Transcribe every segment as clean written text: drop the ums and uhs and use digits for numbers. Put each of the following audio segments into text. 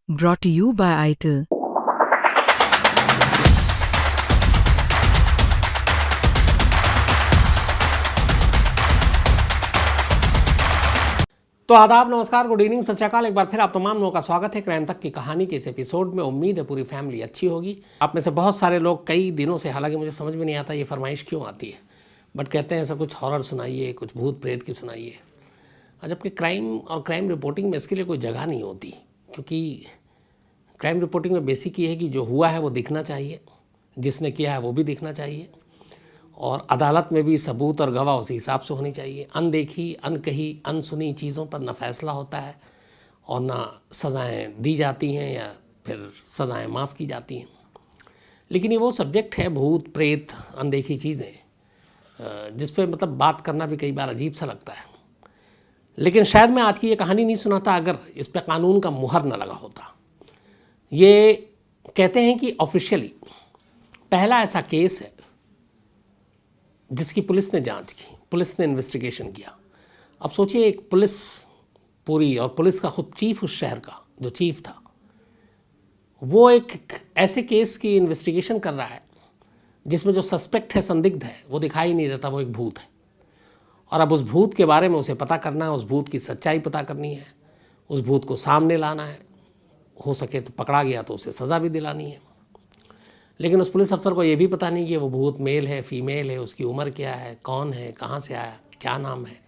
Brought to you by ITIL. तो आदाब, नमस्कार, गुड इवनिंग, सत श्री अकाल। एक बार फिर आप तमाम लोगों का स्वागत है क्राइम तक की कहानी के इस एपिसोड में। उम्मीद है पूरी फैमिली अच्छी होगी। आप में से बहुत सारे लोग कई दिनों से, हालांकि मुझे समझ में नहीं आता ये फरमाइश क्यों आती है, बट कहते हैं ऐसा कुछ हॉरर सुनाइए, कुछ भूत प्रेत की सुनाइए। जबकि क्राइम और क्राइम रिपोर्टिंग में इसके लिए कोई जगह नहीं होती, क्योंकि क्राइम रिपोर्टिंग में बेसिक ये है कि जो हुआ है वो दिखना चाहिए, जिसने किया है वो भी दिखना चाहिए, और अदालत में भी सबूत और गवाह उसी हिसाब से होनी चाहिए। अनदेखी, अनकही, अनसुनी चीज़ों पर न फैसला होता है और ना सज़ाएं दी जाती हैं या फिर सज़ाएं माफ़ की जाती हैं। लेकिन ये वो सब्जेक्ट है, भूत प्रेत, अनदेखी चीज़ें, जिस पे मतलब बात करना भी कई बार अजीब सा लगता है। लेकिन शायद मैं आज की ये कहानी नहीं सुनाता अगर इस पर कानून का मुहर न लगा होता। ये कहते हैं कि ऑफिशियली पहला ऐसा केस है जिसकी पुलिस ने जांच की, पुलिस ने इन्वेस्टिगेशन किया। अब सोचिए, एक पुलिस पूरी, और पुलिस का खुद चीफ उस शहर का जो चीफ था, वो एक ऐसे केस की इन्वेस्टिगेशन कर रहा है जिसमें जो सस्पेक्ट है, संदिग्ध है, वो दिखाई नहीं देता, वो एक भूत है। और अब उस भूत के बारे में उसे पता करना है, उस भूत की सच्चाई पता करनी है, उस भूत को सामने लाना है। हो सके तो पकड़ा गया तो उसे सज़ा भी दिलानी है। लेकिन उस पुलिस अफसर को ये भी पता नहीं कि वो भूत मेल है, फीमेल है, उसकी उम्र क्या है, कौन है, कहाँ से आया, क्या नाम है।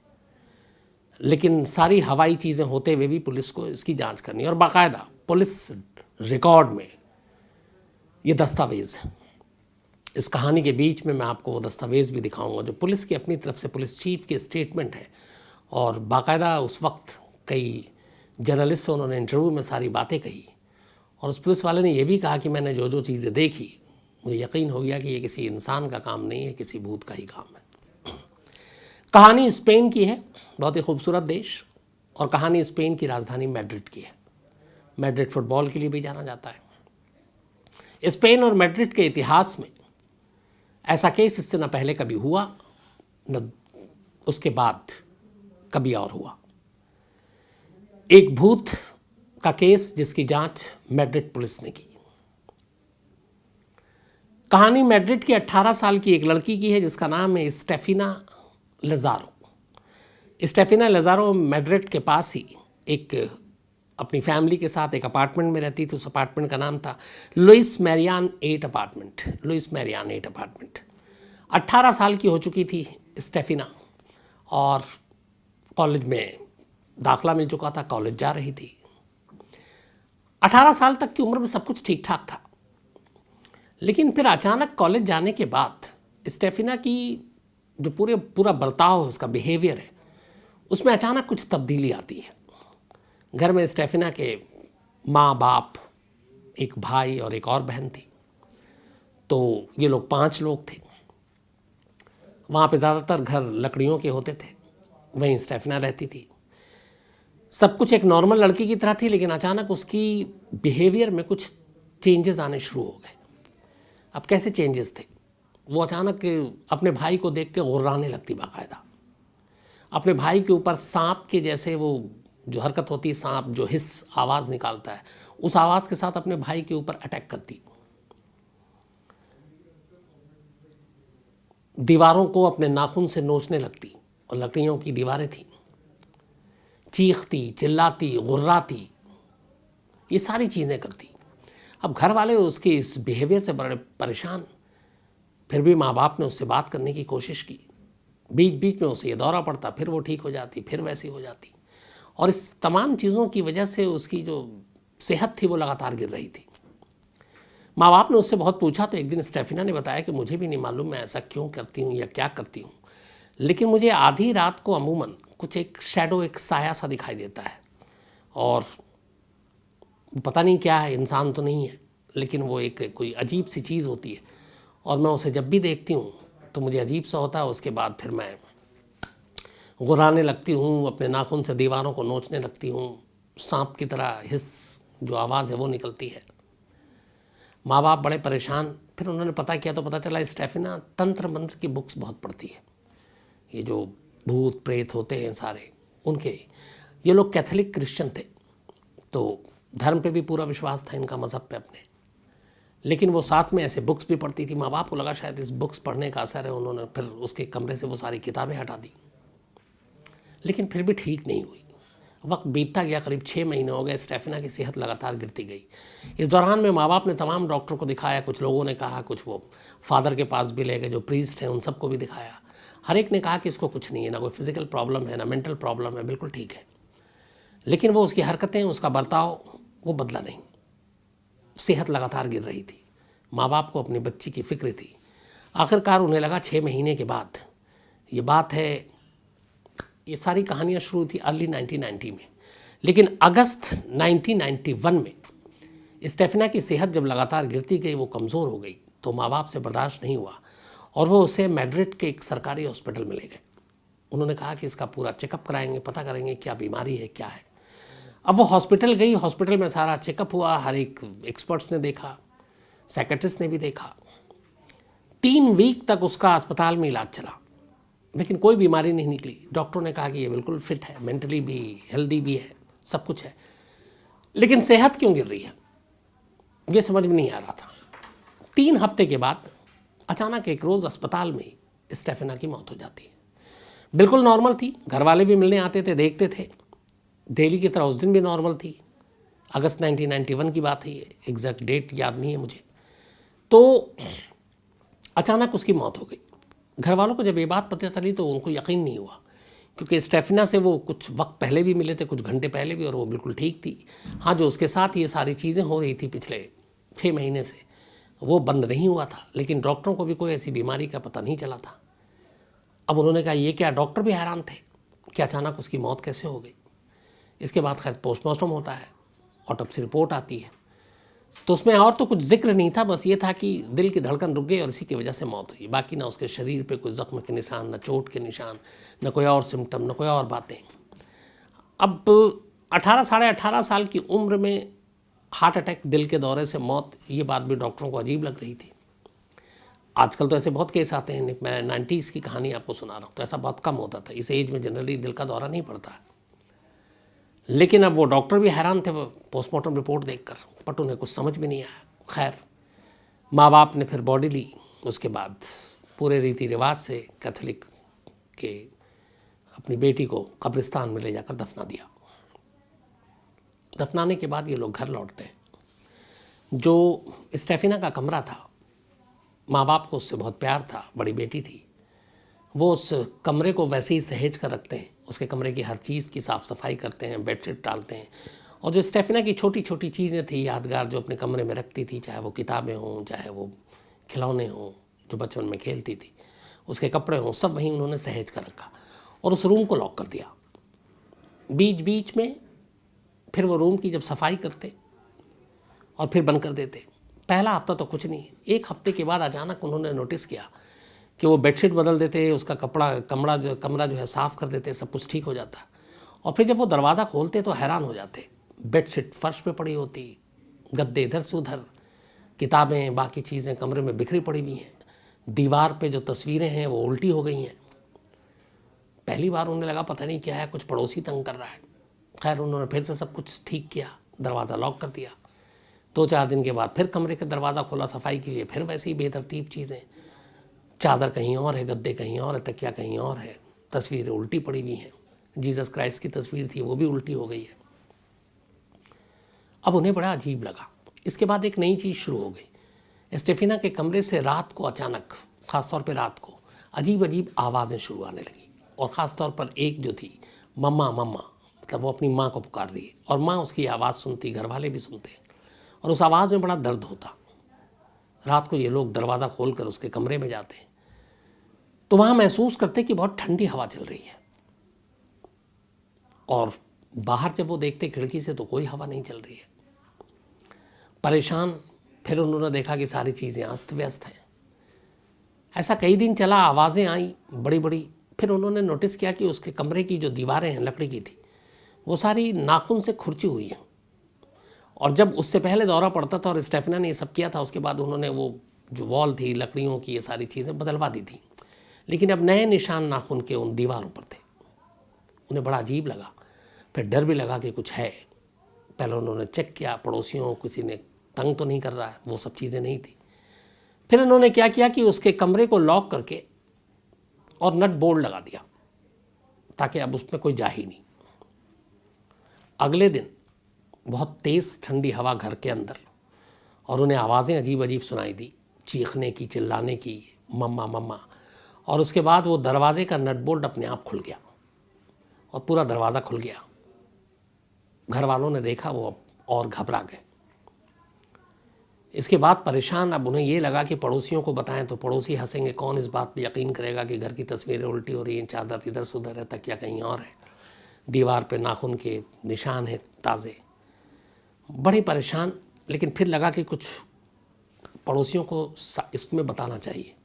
लेकिन सारी हवाई चीज़ें होते हुए भी पुलिस को इसकी जांच करनी है, और बाकायदा पुलिस रिकॉर्ड में ये दस्तावेज़ है। इस कहानी के बीच में मैं आपको वो दस्तावेज़ भी दिखाऊंगा जो पुलिस की अपनी तरफ से, पुलिस चीफ के स्टेटमेंट है। और बाकायदा उस वक्त कई जर्नलिस्ट से उन्होंने इंटरव्यू में सारी बातें कही, और उस पुलिस वाले ने यह भी कहा कि मैंने जो जो चीज़ें देखी, मुझे यकीन हो गया कि ये किसी इंसान का काम नहीं है, किसी भूत का ही काम है। कहानी स्पेन की है, बहुत ही खूबसूरत देश, और कहानी स्पेन की राजधानी मैड्रिड की है। मैड्रिड फुटबॉल के लिए भी जाना जाता है। स्पेन और मैड्रिड के इतिहास में ऐसा केस इससे न पहले कभी हुआ, न उसके बाद कभी और हुआ। एक भूत का केस जिसकी जांच मैड्रिड पुलिस ने की। कहानी मैड्रिड की 18 साल की एक लड़की की है जिसका नाम है स्टेफिना लज़ारो। स्टेफिना लज़ारो मैड्रिड के पास ही एक अपनी फैमिली के साथ एक अपार्टमेंट में रहती थी। उस अपार्टमेंट का नाम था Louis Marianne 8 apartment. Louis Marianne 8 apartment. 18 साल की हो चुकी थी स्टेफिना, और कॉलेज में दाखला मिल चुका था, कॉलेज जा रही थी। 18 साल तक की उम्र में सब कुछ ठीक ठाक था, लेकिन फिर अचानक कॉलेज जाने के बाद स्टेफिना की जो पूरा बर्ताव है, उसका बिहेवियर है, उसमें अचानक कुछ तब्दीली आती है। घर में स्टेफिना के माँ बाप, एक भाई और एक और बहन थी, तो ये लोग 5 लोग थे। वहाँ पे ज़्यादातर घर लकड़ियों के होते थे, वहीं स्टेफिना रहती थी। सब कुछ एक नॉर्मल लड़की की तरह थी, लेकिन अचानक उसकी बिहेवियर में कुछ चेंजेस आने शुरू हो गए। अब कैसे चेंजेस थे? वो अचानक अपने भाई को देख के गुर्राने लगती, बाकायदा अपने भाई के ऊपर सांप के जैसे, वो जो हरकत होती है, सांप जो हिस आवाज़ निकालता है, उस आवाज़ के साथ अपने भाई के ऊपर अटैक करती। दीवारों को अपने नाखून से नोचने लगती, और लकड़ियों की दीवारें थीं। चीखती, चिल्लाती, गुर्राती, ये सारी चीज़ें करती। अब घर वाले उसके इस बिहेवियर से बड़े परेशान। फिर भी माँ बाप ने उससे बात करने की कोशिश की। बीच बीच में उसे ये दौरा पड़ता, फिर वो ठीक हो जाती, फिर वैसी हो जाती। और इस तमाम चीज़ों की वजह से उसकी जो सेहत थी वो लगातार गिर रही थी। माँ बाप ने उससे बहुत पूछा, तो एक दिन स्टेफिना ने बताया कि मुझे भी नहीं मालूम मैं ऐसा क्यों करती हूँ या क्या करती हूँ, लेकिन मुझे आधी रात को अमूमन कुछ एक शैडो, एक साया सा दिखाई देता है, और पता नहीं क्या है, इंसान तो नहीं है, लेकिन वो एक कोई अजीब सी चीज़ होती है, और मैं उसे जब भी देखती हूँ तो मुझे अजीब सा होता है। उसके बाद फिर मैं गुर्राने लगती हूँ, अपने नाखून से दीवारों को नोचने लगती हूँ, सांप की तरह हिस जो आवाज़ है वो निकलती है। माँ बाप बड़े परेशान। फिर उन्होंने पता किया तो पता चला स्टेफिना तंत्र मंत्र की बुक्स बहुत पढ़ती है। ये जो भूत प्रेत होते हैं सारे, उनके, ये लोग कैथोलिक क्रिश्चियन थे, तो धर्म पे भी पूरा विश्वास था इनका, मज़हब पे अपने। लेकिन वो साथ में ऐसे बुक्स भी पढ़ती थी। माँ बाप को लगा शायद इस बुक्स पढ़ने का असर है, उन्होंने फिर उसके कमरे से वो सारी किताबें हटा दी, लेकिन फिर भी ठीक नहीं हुई। वक्त बीतता गया, करीब 6 महीने हो गए, स्टेफिना की सेहत लगातार गिरती गई। इस दौरान में माँ बाप ने तमाम डॉक्टर को दिखाया, कुछ लोगों ने कहा, कुछ वो फादर के पास भी ले गए जो प्रीस्ट हैं, उन सबको भी दिखाया। हर एक ने कहा कि इसको कुछ नहीं है, ना कोई फिजिकल प्रॉब्लम है, ना मेंटल प्रॉब्लम है, बिल्कुल ठीक है। लेकिन वो उसकी हरकतें, उसका बर्ताव वो बदला नहीं। सेहत लगातार गिर रही थी। माँ बाप को अपनी बच्ची की फिक्र थी। आखिरकार उन्हें लगा 6 महीने के बाद, ये बात है, ये सारी कहानियाँ शुरू हुई थी अर्ली 1990 में, लेकिन अगस्त 1991 में स्टेफिना की सेहत जब लगातार गिरती गई, वो कमज़ोर हो गई, तो माँ बाप से बर्दाश्त नहीं हुआ और वो उसे मैड्रिड के एक सरकारी हॉस्पिटल में ले गए। उन्होंने कहा कि इसका पूरा चेकअप कराएंगे, पता करेंगे क्या बीमारी है, क्या है। अब वो हॉस्पिटल गई, हॉस्पिटल में सारा चेकअप हुआ, हर एक एक्सपर्ट्स ने देखा, साइकेट्रिस्ट ने भी देखा। 3 वीक तक उसका अस्पताल में इलाज चला, लेकिन कोई बीमारी नहीं निकली। डॉक्टरों ने कहा कि ये बिल्कुल फिट है, मेंटली भी हेल्दी भी है, सब कुछ है, लेकिन सेहत क्यों गिर रही है, ये समझ में नहीं आ रहा था। 3 हफ्ते के बाद अचानक एक रोज़ अस्पताल में स्टेफिना की मौत हो जाती है। बिल्कुल नॉर्मल थी, घर वाले भी मिलने आते थे, देखते थे, डेली की तरह उस दिन भी नॉर्मल थी। अगस्त 1991 की बात है, ये एग्जैक्ट डेट याद नहीं है मुझे। तो अचानक उसकी मौत हो गई। घर वालों को जब ये बात पता चली तो उनको यकीन नहीं हुआ, क्योंकि स्टेफिना से वो कुछ वक्त पहले भी मिले थे, कुछ घंटे पहले भी, और वो बिल्कुल ठीक थी। हाँ, जो उसके साथ ये सारी चीज़ें हो रही थी पिछले 6 महीने से, वो बंद नहीं हुआ था, लेकिन डॉक्टरों को भी कोई ऐसी बीमारी का पता नहीं चला था। अब उन्होंने कहा ये क्या, डॉक्टर भी हैरान थे कि अचानक उसकी मौत कैसे हो गई। इसके बाद खैर पोस्टमार्टम होता है, ऑटोप्सी रिपोर्ट आती है, तो उसमें और तो कुछ जिक्र नहीं था, बस ये था कि दिल की धड़कन रुक गई और इसी की वजह से मौत हुई। बाकी ना उसके शरीर पे कोई ज़ख्म के निशान, ना चोट के निशान, ना कोई और सिम्टम, ना कोई और बातें। अब 18 साढ़े 18 साल की उम्र में हार्ट अटैक, दिल के दौरे से मौत, ये बात भी डॉक्टरों को अजीब लग रही थी। आजकल तो ऐसे बहुत केस आते हैं, मैं 90s की कहानी आपको सुना रहा हूँ, तो ऐसा बहुत कम होता था। इस एज में जनरली दिल का दौरा नहीं पड़ता है। लेकिन अब वो डॉक्टर भी हैरान थे पोस्टमार्टम रिपोर्ट देखकर, बट उन्हें कुछ समझ में नहीं आया। खैर, माँ बाप ने फिर बॉडी ली, उसके बाद पूरे रीति रिवाज से कैथोलिक के अपनी बेटी को कब्रिस्तान में ले जाकर दफना दिया। दफनाने के बाद ये लोग घर लौटते हैं। जो स्टेफिना का कमरा था, माँ बाप को उससे बहुत प्यार था, बड़ी बेटी थी, वो उस कमरे को वैसे ही सहेज कर रखते हैं। उसके कमरे की हर चीज़ की साफ़ सफाई करते हैं, बेडशीट डालते हैं, और जो स्टेफिना की छोटी छोटी चीज़ें थी यादगार, जो अपने कमरे में रखती थी, चाहे वो किताबें हों, चाहे वो खिलौने हों जो बचपन में खेलती थी, उसके कपड़े हों, सब वहीं उन्होंने सहेज कर रखा और उस रूम को लॉक कर दिया। बीच बीच में फिर वो रूम की जब सफाई करते और फिर बंद कर देते। पहला हफ्ता तो कुछ नहीं, 1 हफ्ते के बाद अचानक उन्होंने नोटिस किया कि वो बेडशीट बदल देते, उसका कमरा जो है साफ़ कर देते, सब कुछ ठीक हो जाता। और फिर जब वो दरवाज़ा खोलते तो हैरान हो जाते, बेडशीट फर्श पे पड़ी होती, गद्दे इधर से उधर, किताबें, बाकी चीज़ें कमरे में बिखरी पड़ी हुई हैं, दीवार पे जो तस्वीरें हैं वो उल्टी हो गई हैं। पहली बार उन्हें लगा पता नहीं क्या है, कुछ पड़ोसी तंग कर रहा है। खैर, उन्होंने फिर से सब कुछ ठीक किया, दरवाज़ा लॉक कर दिया। 2-4 दिन के बाद फिर कमरे का दरवाज़ा खोला सफाई के लिए, फिर वैसी ही बेतरतीब चीज़ें, चादर कहीं और है, गद्दे कहीं और है, तकिया कहीं और है, तस्वीरें उल्टी पड़ी हुई हैं। जीसस क्राइस्ट की तस्वीर थी, वो भी उल्टी हो गई है। अब उन्हें बड़ा अजीब लगा। इसके बाद एक नई चीज़ शुरू हो गई। स्टेफिना के कमरे से रात को अचानक, ख़ासतौर पे रात को, अजीब अजीब आवाज़ें शुरू आने लगी, और ख़ासतौर पर एक जो थी, मम्मा मम्मा, मतलब वो अपनी माँ को पुकार रही है, और माँ उसकी आवाज़ सुनती, घर वाले भी सुनते, और उस आवाज़ में बड़ा दर्द होता। रात को ये लोग दरवाज़ा खोलकर उसके कमरे में जाते हैं तो वहाँ महसूस करते कि बहुत ठंडी हवा चल रही है, और बाहर जब वो देखते खिड़की से तो कोई हवा नहीं चल रही है। परेशान, फिर उन्होंने देखा कि सारी चीज़ें अस्त व्यस्त हैं। ऐसा कई दिन चला, आवाज़ें आई बड़ी बड़ी। फिर उन्होंने नोटिस किया कि उसके कमरे की जो दीवारें हैं, लकड़ी की थी, वो सारी नाखून से खुरची हुई हैं। और जब उससे पहले दौरा पड़ता था और स्टेफिना ने ये सब किया था, उसके बाद उन्होंने वो जो वॉल थी लकड़ियों की, ये सारी चीज़ें बदलवा दी थी, लेकिन अब नए निशान नाखून के उन दीवारों पर थे। उन्हें बड़ा अजीब लगा, फिर डर भी लगा कि कुछ है। पहले उन्होंने चेक किया पड़ोसियों किसी ने तंग तो नहीं कर रहा है, वो सब चीज़ें नहीं थी। फिर उन्होंने क्या किया कि उसके कमरे को लॉक करके और नट बोल्ट लगा दिया ताकि अब उसमें कोई जा ही नहीं। अगले दिन बहुत तेज़ ठंडी हवा घर के अंदर, और उन्हें आवाज़ें अजीब अजीब सुनाई दी, चीखने की, चिल्लाने की, मम्मा मम्मा। और उसके बाद वो दरवाजे का नट बोल्ट अपने आप खुल गया और पूरा दरवाज़ा खुल गया। घर वालों ने देखा, वो और घबरा गए। इसके बाद परेशान, अब उन्हें ये लगा कि पड़ोसियों को बताएं तो पड़ोसी हंसेंगे, कौन इस बात पे यकीन करेगा कि घर की तस्वीरें उल्टी हो रही हैं, चादर इधर से उधर है, तकिया कहीं और है, दीवार पे नाखून के निशान हैं ताज़े। बड़ी परेशान, लेकिन फिर लगा कि कुछ पड़ोसियों को इसमें बताना चाहिए।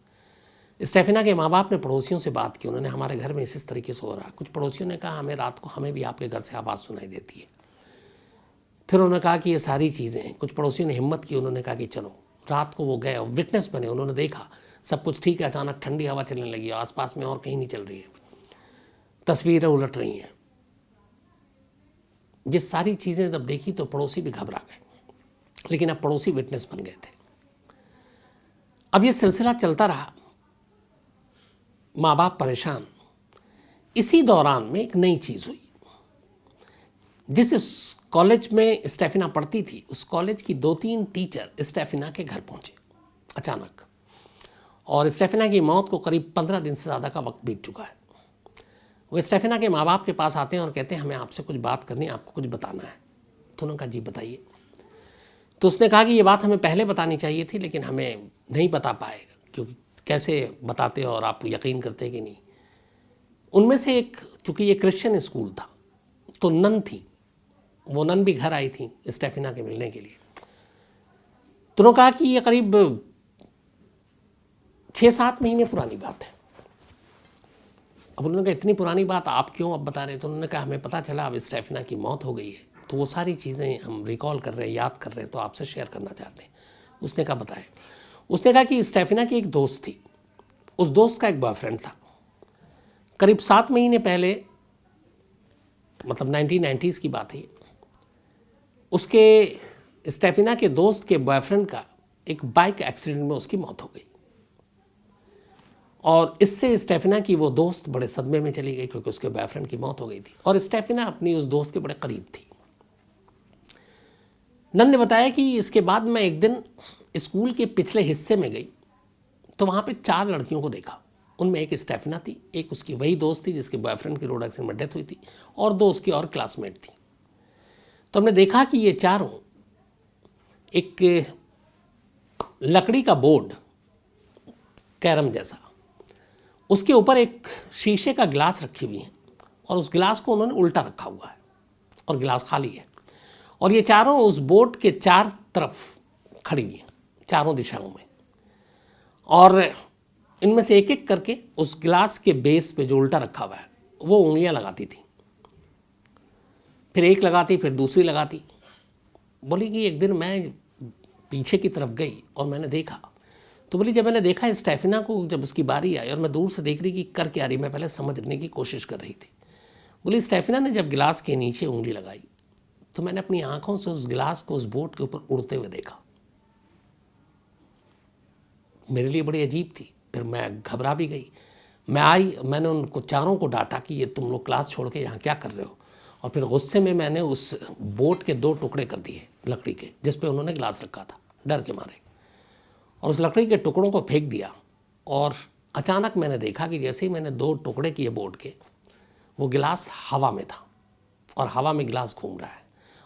स्टेफिना के माँ बाप ने पड़ोसियों से बात की, उन्होंने हमारे घर में इस तरीके से हो रहा है। कुछ पड़ोसियों ने कहा हमें रात को हमें भी आपके घर से आवाज़ सुनाई देती है। फिर उन्होंने कहा कि ये सारी चीज़ें हैं। कुछ पड़ोसियों ने हिम्मत की, उन्होंने कहा कि चलो। रात को वो गए और विटनेस बने, उन्होंने देखा सब कुछ ठीक है, अचानक ठंडी हवा चलने लगी, आसपास में और कहीं नहीं चल रही है, तस्वीरें उलट रही हैं। ये सारी चीज़ें जब देखी तो पड़ोसी भी घबरा गए, लेकिन अब पड़ोसी विटनेस बन गए थे। अब ये सिलसिला चलता रहा, माँ बाप परेशान। इसी दौरान में एक नई चीज़ हुई। जिस कॉलेज में स्टेफिना पढ़ती थी, उस कॉलेज की 2-3 टीचर स्टेफिना के घर पहुंचे अचानक, और स्टेफिना की मौत को करीब 15 दिन से ज़्यादा का वक्त बीत चुका है। वो स्टेफिना के माँ बाप के पास आते हैं और कहते हैं हमें आपसे कुछ बात करनी है, आपको कुछ बताना है। तो उन्होंने कहा जी बताइए। तो उसने कहा कि ये बात हमें पहले बतानी चाहिए थी, लेकिन हमें नहीं बता पाए, क्योंकि कैसे बताते और आप यकीन करते कि नहीं। उनमें से एक, चूँकि ये क्रिश्चियन स्कूल था, तो नन थी, वो नन भी घर आई थी स्टेफिना के मिलने के लिए। तो उन्होंने कहा कि ये करीब 6-7 महीने पुरानी बात है। अब उन्होंने कहा इतनी पुरानी बात आप क्यों अब बता रहे हैं? तो उन्होंने कहा हमें पता चला अब स्टेफिना की मौत हो गई है, तो वो सारी चीज़ें हम रिकॉल कर रहे हैं, याद कर रहे हैं, तो आपसे शेयर करना चाहते हैं। उसने कहा बताएं। उसने कहा कि स्टेफिना की एक दोस्त थी, उस दोस्त का एक बॉयफ्रेंड था। करीब 7 महीने पहले, मतलब 1990s की बात है, उसके स्टेफिना के दोस्त के बॉयफ्रेंड का एक बाइक एक्सीडेंट में उसकी मौत हो गई। और इससे स्टेफिना की वो दोस्त बड़े सदमे में चली गई, क्योंकि उसके बॉयफ्रेंड की मौत हो गई थी और स्टेफिना अपनी उस दोस्त के बड़े करीब थी। नन ने बताया कि इसके बाद मैं एक दिन स्कूल के पिछले हिस्से में गई, तो वहाँ पे 4 लड़कियों को देखा। उनमें एक स्टेफिना थी, एक उसकी वही दोस्त थी जिसके बॉयफ्रेंड की रोड एक्सीडेंट में डेथ हुई थी, और 2 उसकी और क्लासमेट थी। तो हमने देखा कि ये चारों एक लकड़ी का बोर्ड, कैरम जैसा, उसके ऊपर एक शीशे का गिलास रखी हुई है, और उस गिलास को उन्होंने उल्टा रखा हुआ है और गिलास खाली है। और ये चारों उस बोर्ड के 4 तरफ खड़ी हुई हैं, चारों दिशाओं में, और इनमें से एक एक करके उस गिलास के बेस पे जो उल्टा रखा हुआ है वो उंगलियां लगाती थी। फिर एक लगाती, फिर दूसरी लगाती। बोली कि एक दिन मैं पीछे की तरफ गई और मैंने देखा, तो बोली जब मैंने देखा स्टेफिना को, जब उसकी बारी आई और मैं दूर से देख रही कि कर क्या रही, मैं पहले समझने की कोशिश कर रही थी। बोली स्टेफिना ने जब गिलास के नीचे उंगली लगाई तो मैंने अपनी आंखों से उस गिलास को उस बोर्ड के ऊपर उड़ते हुए देखा। मेरे लिए बड़ी अजीब थी। फिर मैं घबरा भी गई। मैं आई, मैंने उनको चारों को डांटा कि ये तुम लोग क्लास छोड़ के यहाँ क्या कर रहे हो, और फिर गुस्से में मैंने उस बोर्ड के 2 टुकड़े कर दिए लकड़ी के, जिस पे उन्होंने गिलास रखा था, डर के मारे, और उस लकड़ी के टुकड़ों को फेंक दिया। और अचानक मैंने देखा कि जैसे ही मैंने 2 टुकड़े किए बोर्ड के, वो गिलास हवा में था और हवा में गिलास घूम रहा है।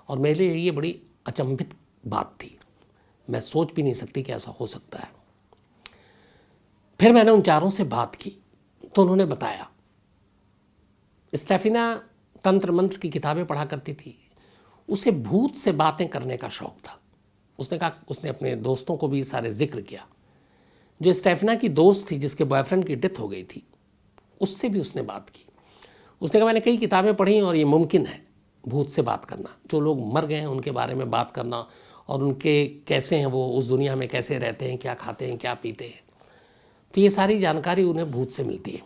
और मेरे लिए ये बड़ी अचंभित बात थी, मैं सोच भी नहीं सकती कि ऐसा हो सकता है। फिर मैंने उन चारों से बात की तो उन्होंने बताया स्टेफिना तंत्र मंत्र की किताबें पढ़ा करती थी, उसे भूत से बातें करने का शौक था। उसने कहा, उसने अपने दोस्तों को भी सारे जिक्र किया। जो स्टेफिना की दोस्त थी जिसके बॉयफ्रेंड की डेथ हो गई थी, उससे भी उसने बात की। उसने कहा मैंने कई किताबें पढ़ी और ये मुमकिन है भूत से बात करना, जो लोग मर गए हैं उनके बारे में बात करना, और उनके कैसे हैं वो उस दुनिया में, कैसे रहते हैं, क्या खाते हैं, क्या पीते हैं, तो ये सारी जानकारी उन्हें भूत से मिलती है।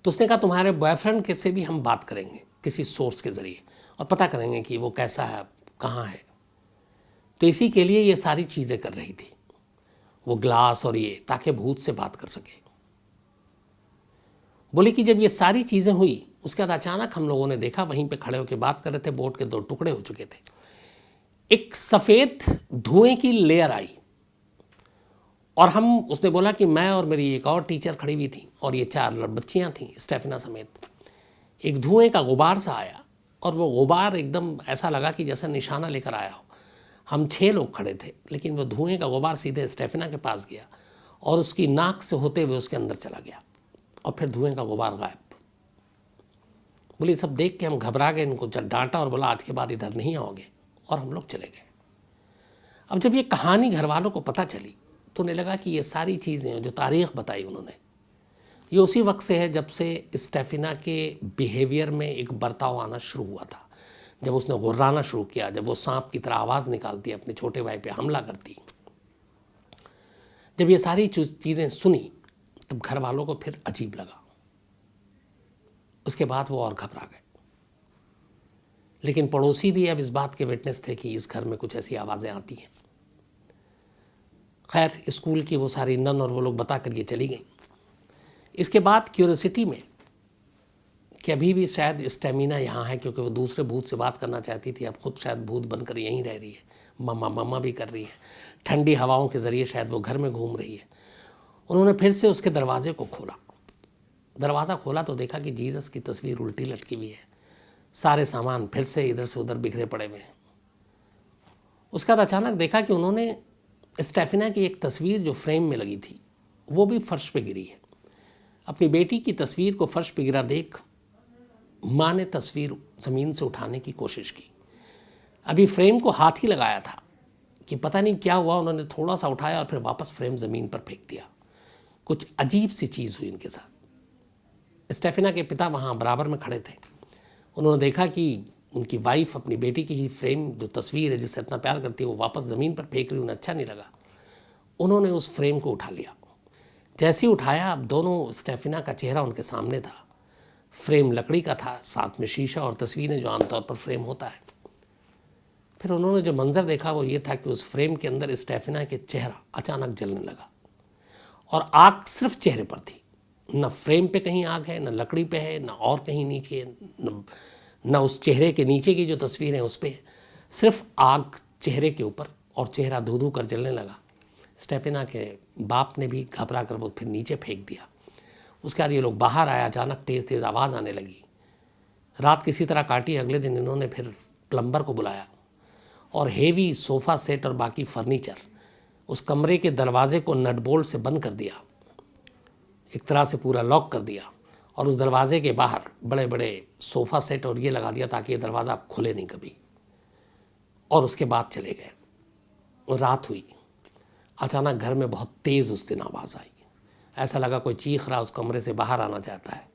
तो उसने कहा तुम्हारे बॉयफ्रेंड के से भी हम बात करेंगे किसी सोर्स के ज़रिए, और पता करेंगे कि वो कैसा है, कहाँ है। तो इसी के लिए ये सारी चीज़ें कर रही थी, वो ग्लास और ये, ताकि भूत से बात कर सके। बोले कि जब ये सारी चीज़ें हुई उसके बाद अचानक हम लोगों ने देखा, वहीं पे खड़े होकर बात कर रहे थे, बोट के 2 टुकड़े हो चुके थे, एक सफ़ेद धुएं की लेयर आई और उसने बोला कि मैं और मेरी एक और टीचर खड़ी हुई थी और ये 4 बच्चियाँ थीं स्टेफिना समेत। एक धुएं का गुबार सा आया और वो गुबार एकदम ऐसा लगा कि जैसा निशाना लेकर आया हो। हम 6 लोग खड़े थे, लेकिन वो धुएं का गुबार सीधे स्टेफिना के पास गया और उसकी नाक से होते हुए उसके अंदर चला गया और फिर धुएं का गुबार गायब। बोली सब देख के हम घबरा गए, इनको डांटा और बोला आज के बाद इधर नहीं आओगे, और हम लोग चले गए। अब जब ये कहानी घर वालों को पता चली तो उन्हें लगा कि ये सारी चीज़ें जो तारीख़ बताई उन्होंने, ये उसी वक्त से है जब से स्टेफिना के बिहेवियर में एक बर्ताव आना शुरू हुआ था, जब उसने गुर्राना शुरू किया, जब वो सांप की तरह आवाज़ निकालती, अपने छोटे भाई पे हमला करती। जब ये सारी चीज़ें सुनी तब घर वालों को फिर अजीब लगा। उसके बाद वो और घबरा गए। लेकिन पड़ोसी भी अब इस बात के विटनेस थे कि इस घर में कुछ ऐसी आवाज़ें आती हैं। खैर स्कूल की वो सारी नन और वो लोग बता कर ये चली गई। इसके बाद क्यूरियोसिटी में कि अभी भी शायद स्टेमिना यहाँ है, क्योंकि वो दूसरे भूत से बात करना चाहती थी, अब खुद शायद भूत बनकर यहीं रह रही है, मम्मा मम्मा भी कर रही है, ठंडी हवाओं के ज़रिए शायद वो घर में घूम रही है। उन्होंने फिर से उसके दरवाजे को खोला। दरवाज़ा खोला तो देखा कि जीसस की तस्वीर उल्टी लटकी हुई है, सारे सामान फिर से इधर से उधर बिखरे पड़े हुए हैं। उसके बाद अचानक देखा कि उन्होंने स्टेफिना की एक तस्वीर जो फ्रेम में लगी थी वो भी फर्श पे गिरी है। अपनी बेटी की तस्वीर को फर्श पे गिरा देख माँ ने तस्वीर ज़मीन से उठाने की कोशिश की। अभी फ्रेम को हाथ ही लगाया था कि पता नहीं क्या हुआ, उन्होंने थोड़ा सा उठाया और फिर वापस फ्रेम ज़मीन पर फेंक दिया। कुछ अजीब सी चीज़ हुई इनके साथ। स्टेफिना के पिता वहाँ बराबर में खड़े थे। उन्होंने देखा कि उनकी वाइफ अपनी बेटी की ही फ्रेम, जो तस्वीर है जिससे इतना प्यार करती है, वो वापस ज़मीन पर फेंक रही। उन्हें अच्छा नहीं लगा। उन्होंने उस फ्रेम को उठा लिया। जैसे ही उठाया, अब दोनों स्टेफिना का चेहरा उनके सामने था। फ्रेम लकड़ी का था, साथ में शीशा और तस्वीरें जो आमतौर पर फ्रेम होता है। फिर उन्होंने जो मंजर देखा वो ये था कि उस फ्रेम के अंदर स्टेफिना के चेहरा अचानक जलने लगा और आग सिर्फ चेहरे पर थी। न फ्रेम पे कहीं आग है, न लकड़ी पे है, न और कहीं नीचे, न उस चेहरे के नीचे की जो तस्वीर है उस पर, सिर्फ आग चेहरे के ऊपर, और चेहरा धू धू कर जलने लगा। स्टेफिना के बाप ने भी घबरा कर वो फिर नीचे फेंक दिया। उसके बाद ये लोग बाहर आया, अचानक तेज़ तेज़ आवाज़ आने लगी। रात किसी तरह काटी। अगले दिन इन्होंने फिर प्लम्बर को बुलाया और हेवी सोफ़ा सेट और बाकी फर्नीचर, उस कमरे के दरवाजे को नट बोल्ट से बंद कर दिया, एक तरह से पूरा लॉक कर दिया, और उस दरवाजे के बाहर बड़े बड़े सोफ़ा सेट और ये लगा दिया ताकि ये दरवाज़ा खुले नहीं कभी। और उसके बाद चले गए। और रात हुई। अचानक घर में बहुत तेज़ उस दिन आवाज़ आई। ऐसा लगा कोई चीख रहा, उस कमरे से बाहर आना चाहता है।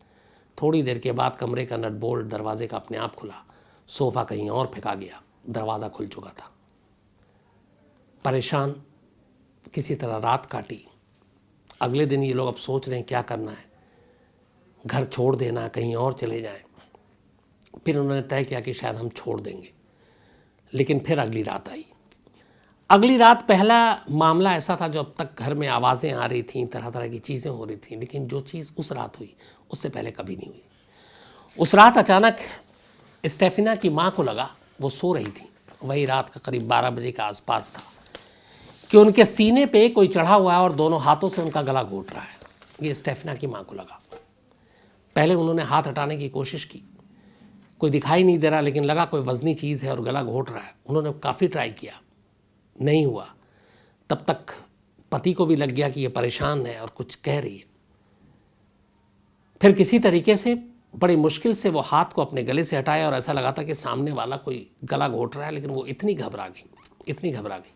थोड़ी देर के बाद कमरे का नट बोल्ट दरवाजे का अपने आप खुला, सोफ़ा कहीं और फेंका गया, दरवाज़ा खुल चुका था। परेशान किसी तरह रात काटी। अगले दिन ये लोग अब सोच रहे हैं क्या करना है, घर छोड़ देना, कहीं और चले जाएं। फिर उन्होंने तय किया कि शायद हम छोड़ देंगे। लेकिन फिर अगली रात आई। अगली रात पहला मामला ऐसा था जो अब तक घर में आवाज़ें आ रही थीं, तरह तरह की चीज़ें हो रही थीं, लेकिन जो चीज़ उस रात हुई उससे पहले कभी नहीं हुई। उस रात अचानक स्टेफिना की माँ को लगा, वो सो रही थी, वही रात का करीब 12 बजे के आसपास था, कि उनके सीने पे कोई चढ़ा हुआ है और दोनों हाथों से उनका गला घोट रहा है। ये स्टेफिना की माँ को लगा। पहले उन्होंने हाथ हटाने की कोशिश की, कोई दिखाई नहीं दे रहा, लेकिन लगा कोई वज़नी चीज़ है और गला घोट रहा है। उन्होंने काफ़ी ट्राई किया, नहीं हुआ। तब तक पति को भी लग गया कि ये परेशान है और कुछ कह रही है। फिर किसी तरीके से बड़ी मुश्किल से वो हाथ को अपने गले से हटाया और ऐसा लगा था कि सामने वाला कोई गला घोट रहा है, लेकिन वो इतनी घबरा गई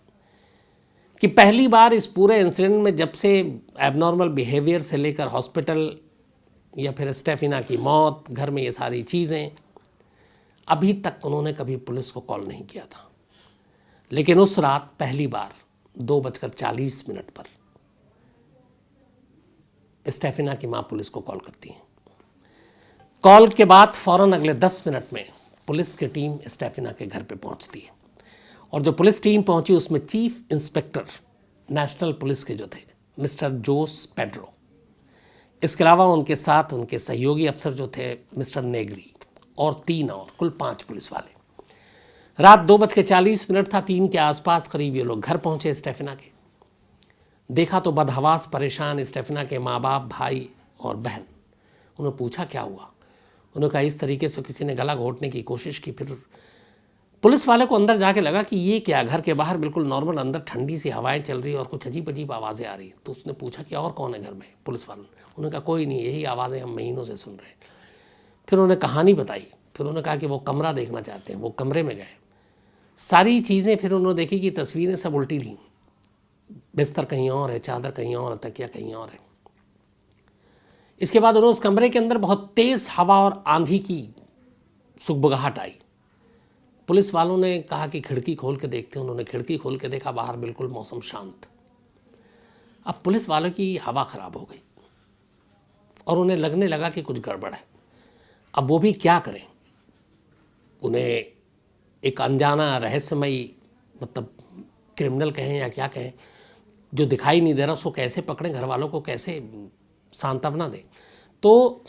कि पहली बार इस पूरे इंसिडेंट में, जब से एबनॉर्मल बिहेवियर से लेकर हॉस्पिटल या फिर स्टेफिना की मौत, घर में ये सारी चीज़ें, अभी तक उन्होंने कभी पुलिस को कॉल नहीं किया था। लेकिन उस रात पहली बार 2:40 पर स्टेफिना की माँ पुलिस को कॉल करती हैं। कॉल के बाद फ़ौरन अगले 10 मिनट में पुलिस की टीम स्टेफिना के घर पे पहुंचती है। और जो पुलिस टीम पहुंची उसमें चीफ इंस्पेक्टर नेशनल पुलिस के जो थे मिस्टर जोस पेड्रो, इसके अलावा उनके साथ उनके सहयोगी अफसर जो थे मिस्टर नेगरी और 3 और कुल 5 पुलिस वाले। रात 2:40 था, 3 के आसपास करीब ये लोग घर पहुंचे स्टेफिना के। देखा तो बदहवास परेशान स्टेफिना के माँ बाप, भाई और बहन। उन्होंने पूछा क्या हुआ। उन्होंने कहा इस तरीके से किसी ने गला घोटने की कोशिश की। फिर पुलिस वाले को अंदर जाके लगा कि ये क्या, घर के बाहर बिल्कुल नॉर्मल, अंदर ठंडी सी हवाएं चल रही है और कुछ अजीब अजीब आवाज़ें आ रही हैं। तो उसने पूछा कि और कौन है घर में। पुलिस वालों ने उन्होंने कहा कोई नहीं, यही आवाज़ें हम महीनों से सुन रहे हैं। फिर उन्होंने कहानी बताई। फिर उन्होंने कहा कि वो कमरा देखना चाहते हैं। वो कमरे में गए, सारी चीज़ें फिर उन्होंने देखी कि तस्वीरें सब उल्टी ली, बिस्तर कहीं और है, चादर कहीं और है, तकिया कहीं और है। इसके बाद उन्होंने उस कमरे के अंदर बहुत तेज़ हवा और आंधी की सुगबुगाहट आई। पुलिस वालों ने कहा कि खिड़की खोल के देखते हैं। उन्होंने खिड़की खोल के देखा, बाहर बिल्कुल मौसम शांत। अब पुलिस वालों की हवा खराब हो गई और उन्हें लगने लगा कि कुछ गड़बड़ है। अब वो भी क्या करें। उन्हें एक अनजाना रहस्यमयी, मतलब क्रिमिनल कहें या क्या कहें, जो दिखाई नहीं दे रहा, उसको कैसे पकड़ें, घर वालों को कैसे सांत्वना दें। तो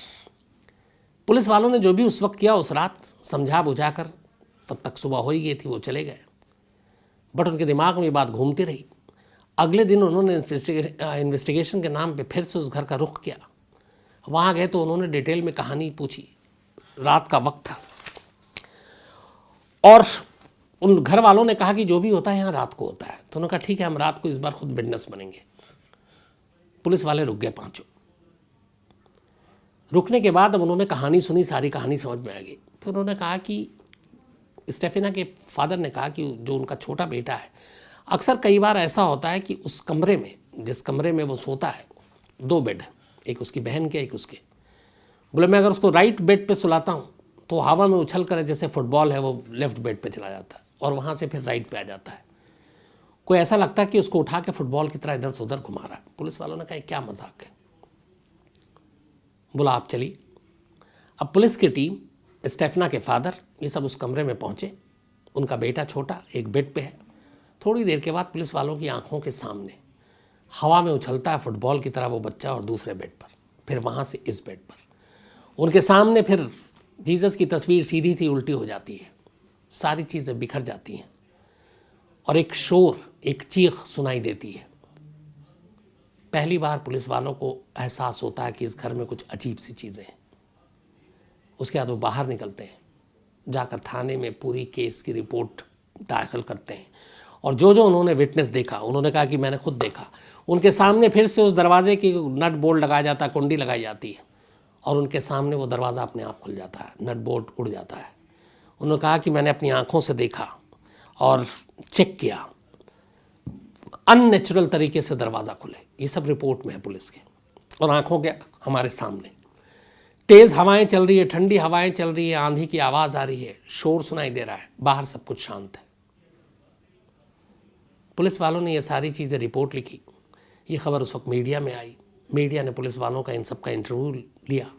पुलिस वालों ने जो भी उस वक्त किया, उस रात समझा बुझा कर, तब तक सुबह हो ही गई थी, वो चले गए। बट उनके दिमाग में ये बात घूमती रही। अगले दिन उन्होंने इन्वेस्टिगेशन के नाम पे फिर से उस घर का रुख किया। वहाँ गए तो उन्होंने डिटेल में कहानी पूछी। रात का वक्त था और उन घर वालों ने कहा कि जो भी होता है यहाँ रात को होता है। तो उन्होंने कहा ठीक है, हम रात को इस बार खुद विटनेस बनेंगे। पुलिस वाले रुक गए 5। रुकने के बाद अब उन्होंने कहानी सुनी, सारी कहानी समझ में आ गई। फिर उन्होंने कहा कि स्टेफिना के फादर ने कहा कि जो उनका छोटा बेटा है, अक्सर कई बार ऐसा होता है कि उस कमरे में, जिस कमरे में वो सोता है, 2 बेड है, एक उसकी बहन के, एक उसके। बोले मैं अगर उसको राइट बेड पे सुलाता हूँ तो हवा में उछल कर, जैसे फुटबॉल है, वो लेफ्ट बेड पे चला जाता है और वहाँ से फिर राइट पे आ जाता है। कोई ऐसा लगता है कि उसको उठा के फुटबॉल की तरह इधर से उधर घुमा रहा है। पुलिस वालों ने कहा क्या मजाक है। बोला आप चलिए। अब पुलिस की टीम, स्टेफिना के फादर, ये सब उस कमरे में पहुँचे। उनका बेटा छोटा एक बेड पे है। थोड़ी देर के बाद पुलिस वालों की आंखों के सामने हवा में उछलता है फुटबॉल की तरह वो बच्चा, और दूसरे बेड पर, फिर वहाँ से इस बेड पर। उनके सामने फिर जीसस की तस्वीर सीधी थी उल्टी हो जाती है, सारी चीज़ें बिखर जाती हैं और एक शोर, एक चीख सुनाई देती है। पहली बार पुलिस वालों को एहसास होता है कि इस घर में कुछ अजीब सी चीज़ें हैं। उसके बाद वो बाहर निकलते हैं, जाकर थाने में पूरी केस की रिपोर्ट दाखिल करते हैं और जो जो उन्होंने विटनेस देखा, उन्होंने कहा कि मैंने खुद देखा। उनके सामने फिर से उस दरवाजे की नट बोल्ट लगाया जाता है, कुंडी लगाई जाती है और उनके सामने वो दरवाज़ा अपने आप खुल जाता है, नट बोल्ट उड़ जाता है। उन्होंने कहा कि मैंने अपनी आंखों से देखा और चेक किया, अननेचुरल तरीके से दरवाज़ा खुले। ये सब रिपोर्ट में है पुलिस के, और आंखों के हमारे सामने तेज़ हवाएं चल रही है, ठंडी हवाएं चल रही है, आंधी की आवाज़ आ रही है, शोर सुनाई दे रहा है, बाहर सब कुछ शांत है। पुलिस वालों ने ये सारी चीज़ें रिपोर्ट लिखी। ये खबर उस वक्त मीडिया में आई। मीडिया ने पुलिस वालों का इन सब का इंटरव्यू लिया।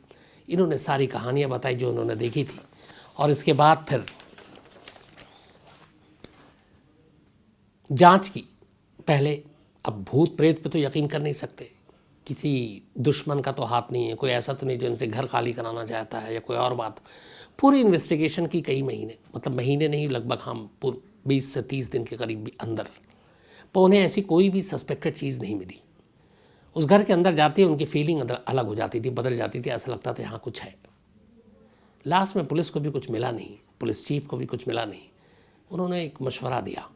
इन्होंने सारी कहानियाँ बताई जो उन्होंने देखी थी। और इसके बाद फिर जांच की। पहले अब भूत प्रेत पे तो यकीन कर नहीं सकते, किसी दुश्मन का तो हाथ नहीं है, कोई ऐसा तो नहीं जो इनसे घर खाली कराना चाहता है या कोई और बात। पूरी इन्वेस्टिगेशन की कई महीने, मतलब महीने नहीं, लगभग हम 20 से 30 दिन के करीब भी अंदर, पर उन्हें ऐसी कोई भी सस्पेक्टेड चीज़ नहीं मिली। उस घर के अंदर जाती उनकी फीलिंग अलग हो जाती थी, बदल जाती थी, ऐसा लगता था यहाँ कुछ है। लास्ट में पुलिस को भी कुछ मिला नहीं, पुलिस चीफ को भी कुछ मिला नहीं। उन्होंने एक मशवरा दिया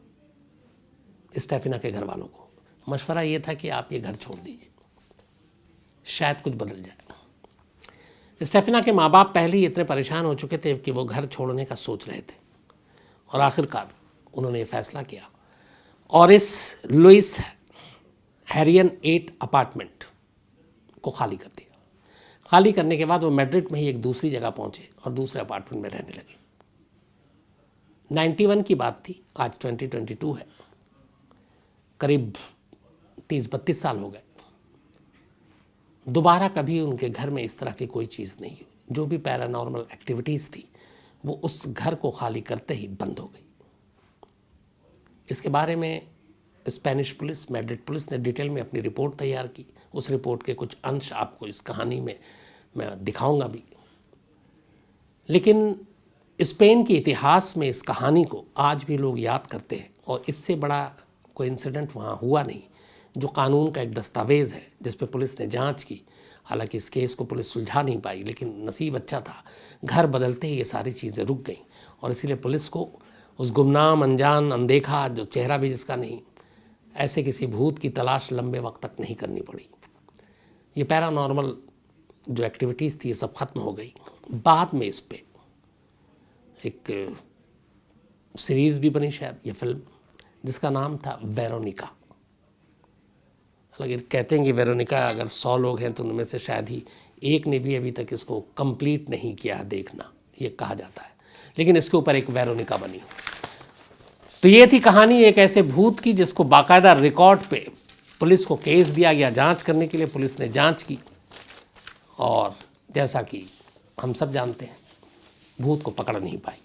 स्टेफिना के घर वालों को। मशवरा ये था कि आप ये घर छोड़ दीजिए, शायद कुछ बदल जाए। स्टेफिना के माँ बाप पहले ही इतने परेशान हो चुके थे कि वो घर छोड़ने का सोच रहे थे, और आखिरकार उन्होंने ये फैसला किया और इस लुइस हैरियन 8 अपार्टमेंट को खाली कर दिया। खाली करने के बाद वो मैड्रिड में ही एक दूसरी जगह पहुंचे और दूसरे अपार्टमेंट में रहने लगे। 91 की बात थी, आज 2022 है, करीब 30-32 साल हो गए। दोबारा कभी उनके घर में इस तरह की कोई चीज़ नहीं हुई। जो भी पैरानॉर्मल एक्टिविटीज़ थी वो उस घर को खाली करते ही बंद हो गई। इसके बारे में स्पेनिश पुलिस, मैड्रिड पुलिस ने डिटेल में अपनी रिपोर्ट तैयार की। उस रिपोर्ट के कुछ अंश आपको इस कहानी में मैं दिखाऊंगा भी। लेकिन स्पेन के इतिहास में इस कहानी को आज भी लोग याद करते हैं, और इससे बड़ा कोई इंसिडेंट वहाँ हुआ नहीं, जो कानून का एक दस्तावेज़ है जिस पे पुलिस ने जांच की। हालांकि इस केस को पुलिस सुलझा नहीं पाई, लेकिन नसीब अच्छा था, घर बदलते ही ये सारी चीज़ें रुक गईं, और इसीलिए पुलिस को उस गुमनाम, अनजान, अनदेखा, जो चेहरा भी जिसका नहीं, ऐसे किसी भूत की तलाश लंबे वक्त तक नहीं करनी पड़ी। ये पैरानॉर्मल जो एक्टिविटीज़ थी ये सब खत्म हो गई। बाद में इस पे एक सीरीज़ भी बनी, शायद ये फिल्म, जिसका नाम था वेरोनिका। हालांकि कहते हैं कि वेरोनिका अगर 100 लोग हैं तो उनमें से शायद ही एक ने भी अभी तक इसको कंप्लीट नहीं किया देखना, ये कहा जाता है, लेकिन इसके ऊपर एक वेरोनिका बनी। तो ये थी कहानी एक ऐसे भूत की जिसको बाकायदा रिकॉर्ड पे पुलिस को केस दिया गया जांच करने के लिए। पुलिस ने जांच की, और जैसा कि हम सब जानते हैं, भूत को पकड़ नहीं पाई।